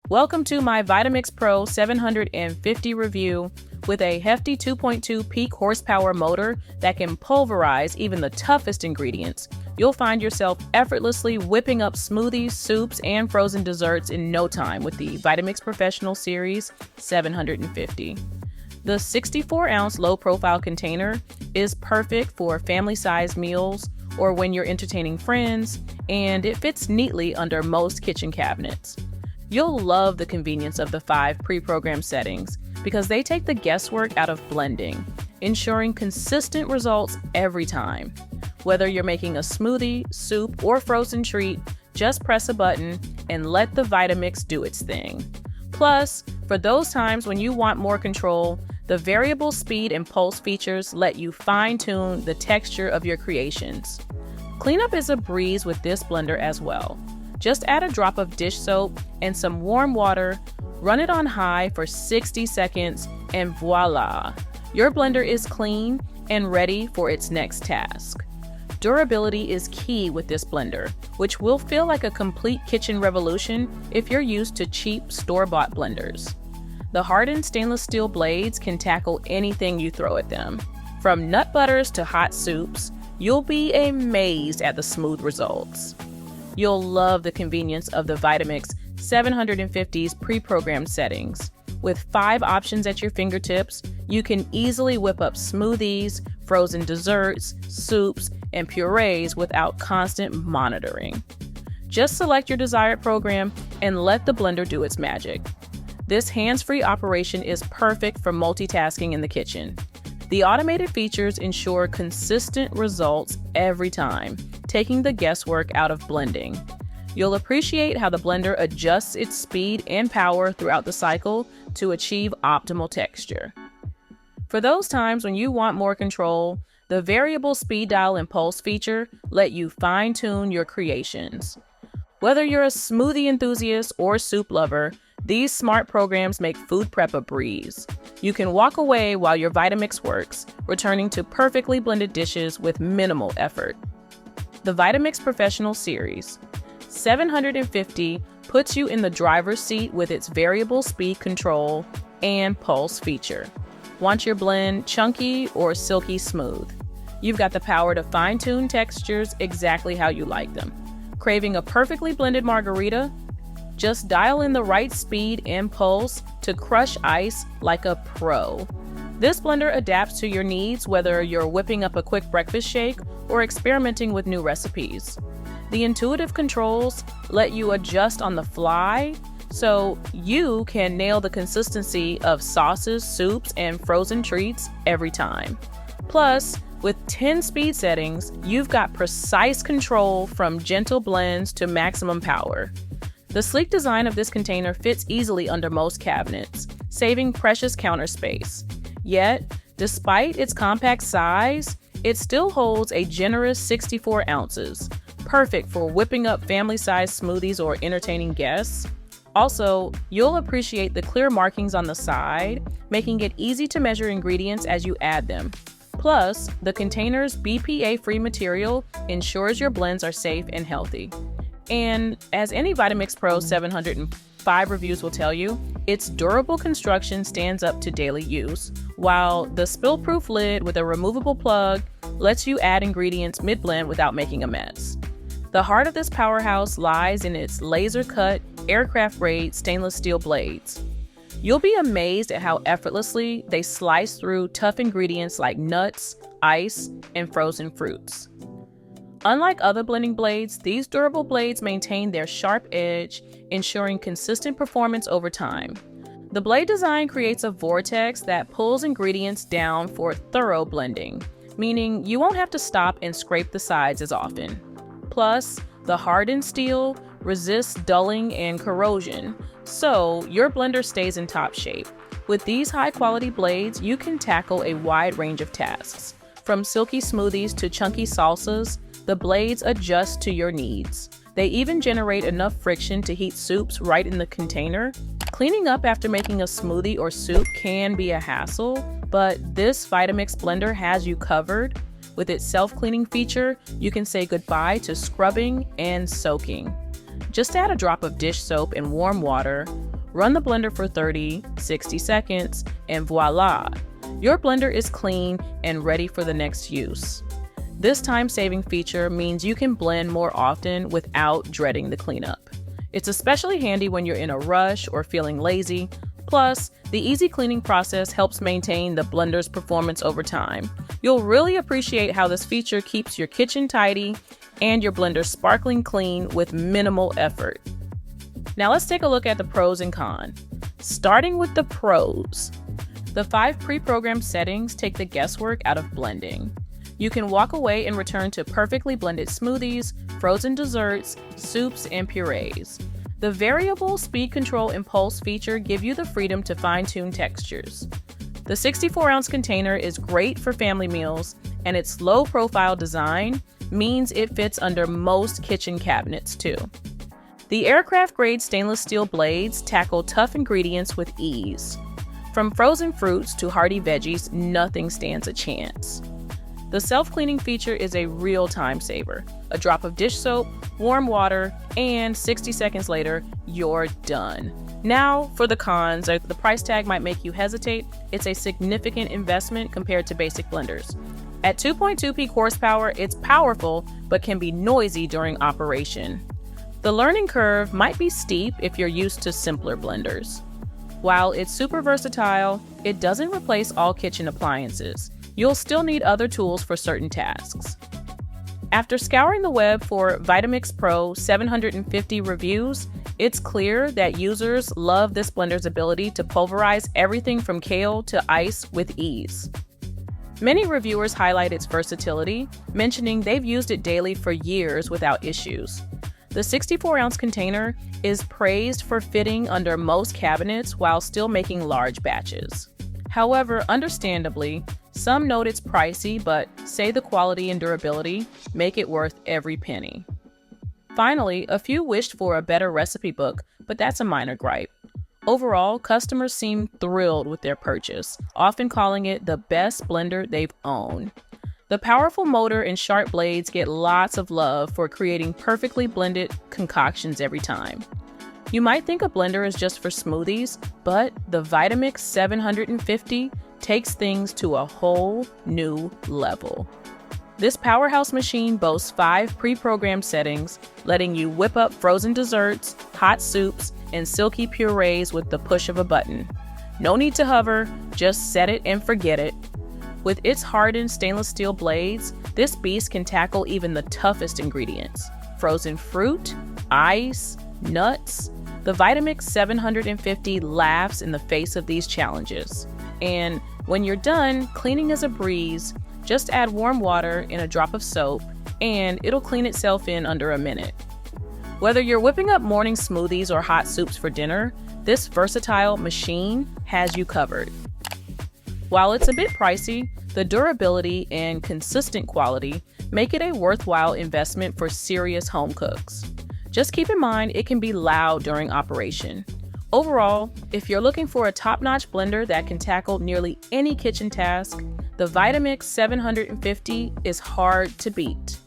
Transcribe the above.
Welcome to my Vitamix Pro 750 review with a hefty 2.2 peak horsepower motor that can pulverize even the toughest ingredients. You'll find yourself effortlessly whipping up smoothies, soups, and frozen desserts in no time with the Vitamix Professional Series 750. The 64-ounce low-profile container is perfect for family-sized meals or when you're entertaining friends, and it fits neatly under most kitchen cabinets. You'll love the convenience of the 5 pre-programmed settings because they take the guesswork out of blending, ensuring consistent results every time. Whether you're making a smoothie, soup, or frozen treat, just press a button and let the Vitamix do its thing. Plus, for those times when you want more control, the variable speed and pulse features let you fine-tune the texture of your creations. Cleanup is a breeze with this blender as well. Just add a drop of dish soap and some warm water, run it on high for 60 seconds, and voila! Your blender is clean and ready for its next task. Durability is key with this blender, which will feel like a complete kitchen revolution if you're used to cheap store-bought blenders. The hardened stainless steel blades can tackle anything you throw at them. From nut butters to hot soups, you'll be amazed at the smooth results. You'll love the convenience of the Vitamix 750's pre-programmed settings. With 5 options at your fingertips, you can easily whip up smoothies, frozen desserts, soups, and purees without constant monitoring. Just select your desired program and let the blender do its magic. This hands-free operation is perfect for multitasking in the kitchen. The automated features ensure consistent results every time, taking the guesswork out of blending. You'll appreciate how the blender adjusts its speed and power throughout the cycle to achieve optimal texture. For those times when you want more control, the variable speed dial and pulse feature let you fine-tune your creations. Whether you're a smoothie enthusiast or soup lover, these smart programs make food prep a breeze. You can walk away while your Vitamix works, returning to perfectly blended dishes with minimal effort. The Vitamix Professional Series 750 puts you in the driver's seat with its variable speed control and pulse feature. Want your blend chunky or silky smooth? You've got the power to fine-tune textures exactly how you like them. Craving a perfectly blended margarita? Just dial in the right speed and pulse to crush ice like a pro. This blender adapts to your needs whether you're whipping up a quick breakfast shake or experimenting with new recipes. The intuitive controls let you adjust on the fly so you can nail the consistency of sauces, soups, and frozen treats every time. Plus, with 10 speed settings, you've got precise control from gentle blends to maximum power. The sleek design of this container fits easily under most cabinets, saving precious counter space. Yet, despite its compact size, it still holds a generous 64 ounces, perfect for whipping up family-sized smoothies or entertaining guests. Also, you'll appreciate the clear markings on the side, making it easy to measure ingredients as you add them. Plus, the container's BPA-free material ensures your blends are safe and healthy. And as any Vitamix Pro 705 reviews will tell you, its durable construction stands up to daily use, while the spill-proof lid with a removable plug lets you add ingredients mid-blend without making a mess. The heart of this powerhouse lies in its laser-cut, aircraft-grade stainless steel blades. You'll be amazed at how effortlessly they slice through tough ingredients like nuts, ice, and frozen fruits. Unlike other blending blades, these durable blades maintain their sharp edge, ensuring consistent performance over time. The blade design creates a vortex that pulls ingredients down for thorough blending, meaning you won't have to stop and scrape the sides as often. Plus, the hardened steel resists dulling and corrosion, so your blender stays in top shape. With these high-quality blades, you can tackle a wide range of tasks. From silky smoothies to chunky salsas, the blades adjust to your needs. They even generate enough friction to heat soups right in the container. Cleaning up after making a smoothie or soup can be a hassle, but this Vitamix blender has you covered. With its self-cleaning feature, you can say goodbye to scrubbing and soaking. Just add a drop of dish soap and warm water, Run the blender for 30, 60 seconds, and voila! Your blender is clean and ready for the next use. This time-saving feature means you can blend more often without dreading the cleanup. It's especially handy when you're in a rush or feeling lazy. Plus, the easy cleaning process helps maintain the blender's performance over time. You'll really appreciate how this feature keeps your kitchen tidy and your blender sparkling clean with minimal effort. Now let's take a look at the pros and cons. Starting with the pros. The 5 pre-programmed settings take the guesswork out of blending. You can walk away and return to perfectly blended smoothies, frozen desserts, soups, and purees. The variable speed control and pulse feature give you the freedom to fine-tune textures. The 64-ounce container is great for family meals, and its low-profile design means it fits under most kitchen cabinets too. The aircraft-grade stainless steel blades tackle tough ingredients with ease. From frozen fruits to hearty veggies, nothing stands a chance. The self-cleaning feature is a real time saver. A drop of dish soap, warm water, and 60 seconds later, you're done. Now, for the cons, the price tag might make you hesitate. It's a significant investment compared to basic blenders. At 2.2 peak horsepower, it's powerful, but can be noisy during operation. The learning curve might be steep if you're used to simpler blenders. While it's super versatile, it doesn't replace all kitchen appliances. You'll still need other tools for certain tasks. After scouring the web for Vitamix Pro 750 reviews, it's clear that users love this blender's ability to pulverize everything from kale to ice with ease. Many reviewers highlight its versatility, mentioning they've used it daily for years without issues. The 64-ounce container is praised for fitting under most cabinets while still making large batches. However, understandably, some note it's pricey, but say the quality and durability make it worth every penny. Finally, a few wished for a better recipe book, but that's a minor gripe. Overall, customers seem thrilled with their purchase, often calling it the best blender they've owned. The powerful motor and sharp blades get lots of love for creating perfectly blended concoctions every time. You might think a blender is just for smoothies, but the Vitamix 750 takes things to a whole new level. This powerhouse machine boasts 5 pre-programmed settings, letting you whip up frozen desserts, hot soups, and silky purees with the push of a button. No need to hover, just set it and forget it. With its hardened stainless steel blades, this beast can tackle even the toughest ingredients. Frozen fruit, ice, nuts. The Vitamix 750 laughs in the face of these challenges. And when you're done, cleaning is a breeze. Just add warm water and a drop of soap, and it'll clean itself in under a minute. Whether you're whipping up morning smoothies or hot soups for dinner, this versatile machine has you covered. While it's a bit pricey, the durability and consistent quality make it a worthwhile investment for serious home cooks. Just keep in mind it can be loud during operation. Overall, if you're looking for a top-notch blender that can tackle nearly any kitchen task, the Vitamix 750 is hard to beat.